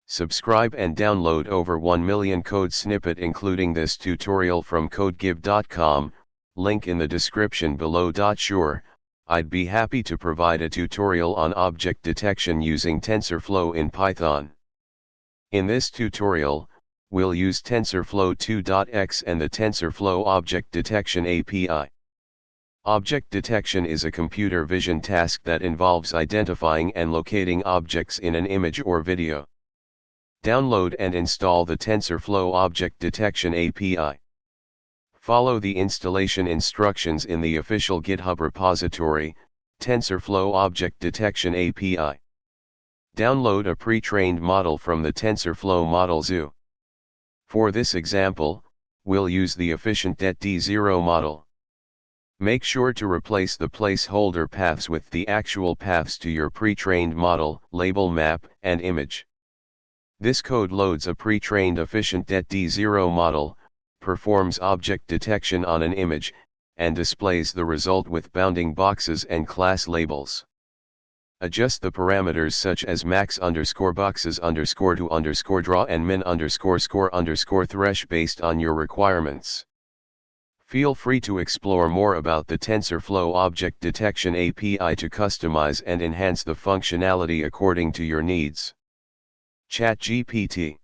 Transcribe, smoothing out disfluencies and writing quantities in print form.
Subscribe and download over 1 million code snippet including this tutorial from codegib.com, link in the description below. Sure, I'd be happy to provide a tutorial on object detection using TensorFlow in Python. In this tutorial, we'll use TensorFlow 2.x and the TensorFlow Object Detection API. Object detection is a computer vision task that involves identifying and locating objects in an image or video. Download and install the TensorFlow Object Detection API. Follow the installation instructions in the official GitHub repository, TensorFlow Object Detection API. Download a pre-trained model from the TensorFlow Model Zoo. For this example, we'll use the efficientdet D0 model. Make sure to replace the placeholder paths with the actual paths to your pre-trained model, label map, and image. This code loads a pre-trained efficientdet D0 model, performs object detection on an image, and displays the result with bounding boxes and class labels. Adjust the parameters such as max_boxes_to_draw and min_score_thresh based on your requirements. Feel free to explore more about the TensorFlow Object Detection API to customize and enhance the functionality according to your needs. ChatGPT